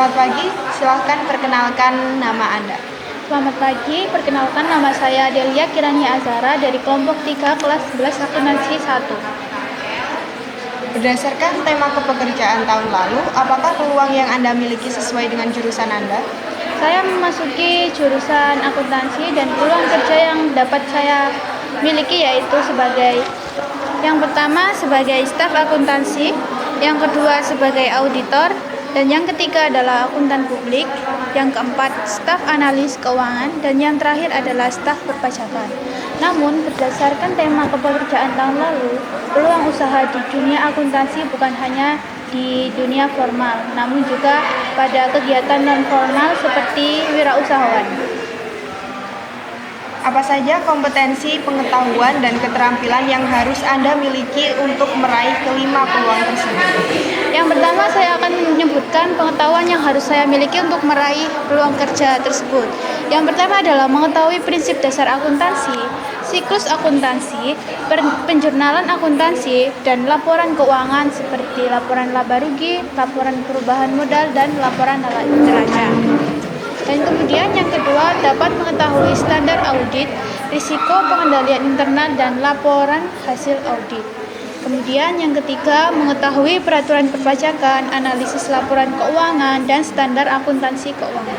Selamat pagi, silahkan perkenalkan nama Anda. Selamat pagi, perkenalkan nama saya Delia Kirani Azara dari kelompok 3 kelas 11 akuntansi 1. Berdasarkan tema kepekerjaan tahun lalu, apakah peluang yang Anda miliki sesuai dengan jurusan Anda? Saya memasuki jurusan akuntansi dan peluang kerja yang dapat saya miliki yaitu yang pertama sebagai staf akuntansi, yang kedua sebagai auditor, dan yang ketiga adalah akuntan publik, yang keempat staf analis keuangan, dan yang terakhir adalah staf perpajakan. Namun, berdasarkan tema kepekerjaan tahun lalu, peluang usaha di dunia akuntansi bukan hanya di dunia formal, namun juga pada kegiatan non-formal seperti wirausahawan. Apa saja kompetensi, pengetahuan, dan keterampilan yang harus Anda miliki untuk meraih kelima peluang tersebut? Yang pertama, saya akan menyebutkan pengetahuan yang harus saya miliki untuk meraih peluang kerja tersebut. Yang pertama adalah mengetahui prinsip dasar akuntansi, siklus akuntansi, penjurnalan akuntansi, dan laporan keuangan seperti laporan laba rugi, laporan perubahan modal, dan laporan neraca. Dan kemudian yang kedua, dapat mengetahui standar audit, risiko pengendalian internal, dan laporan hasil audit. Kemudian yang ketiga, mengetahui peraturan perpajakan, analisis laporan keuangan, dan standar akuntansi keuangan.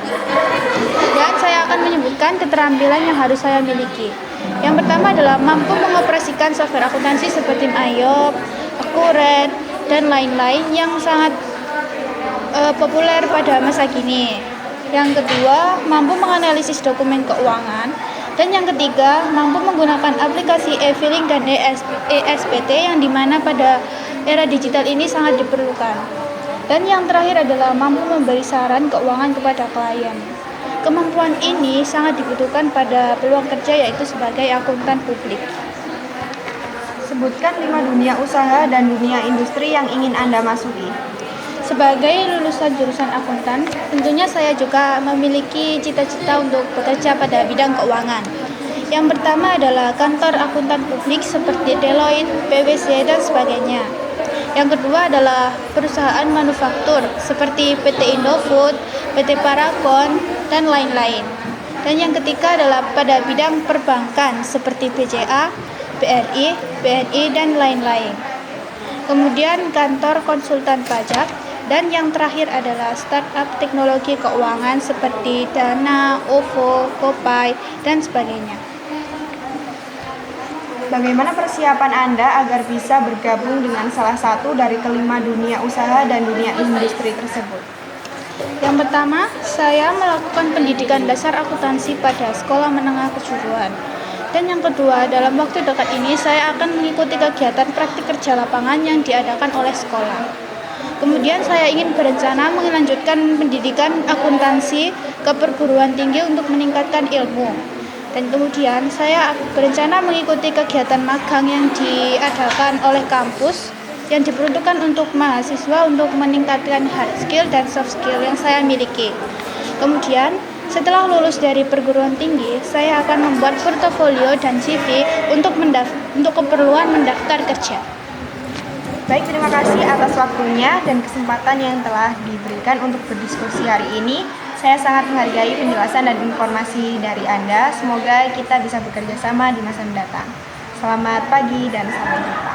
Dan saya akan menyebutkan keterampilan yang harus saya miliki. Yang pertama adalah mampu mengoperasikan software akuntansi seperti IOP, Accurate, dan lain-lain yang sangat populer pada masa kini. Yang kedua, mampu menganalisis dokumen keuangan. Dan yang ketiga, mampu menggunakan aplikasi e-filing dan ESPT yang dimana pada era digital ini sangat diperlukan. Dan yang terakhir adalah mampu memberi saran keuangan kepada klien. Kemampuan ini sangat dibutuhkan pada peluang kerja yaitu sebagai akuntan publik. Sebutkan 5 dunia usaha dan dunia industri yang ingin Anda masuki. Sebagai lulusan jurusan akuntan, tentunya saya juga memiliki cita-cita untuk bekerja pada bidang keuangan. Yang pertama adalah kantor akuntan publik seperti Deloitte, PwC, dan sebagainya. Yang kedua adalah perusahaan manufaktur seperti PT Indofood, PT Paragon, dan lain-lain. Dan yang ketiga adalah pada bidang perbankan seperti BCA, BRI, BNI, dan lain-lain. Kemudian kantor konsultan pajak. Dan yang terakhir adalah startup teknologi keuangan seperti Dana, OVO, Kopay, dan sebagainya. Bagaimana persiapan Anda agar bisa bergabung dengan salah satu dari kelima dunia usaha dan dunia industri tersebut? Yang pertama, saya melakukan pendidikan dasar akuntansi pada sekolah menengah kejuruan. Dan yang kedua, dalam waktu dekat ini saya akan mengikuti kegiatan praktik kerja lapangan yang diadakan oleh sekolah. Kemudian saya ingin berencana melanjutkan pendidikan akuntansi ke perguruan tinggi untuk meningkatkan ilmu. Dan kemudian saya berencana mengikuti kegiatan magang yang diadakan oleh kampus yang diperuntukkan untuk mahasiswa untuk meningkatkan hard skill dan soft skill yang saya miliki. Kemudian setelah lulus dari perguruan tinggi, saya akan membuat portofolio dan CV untuk keperluan mendaftar kerja. Baik, terima kasih atas waktunya dan kesempatan yang telah diberikan untuk berdiskusi hari ini. Saya sangat menghargai penjelasan dan informasi dari Anda. Semoga kita bisa bekerja sama di masa mendatang. Selamat pagi dan sampai jumpa.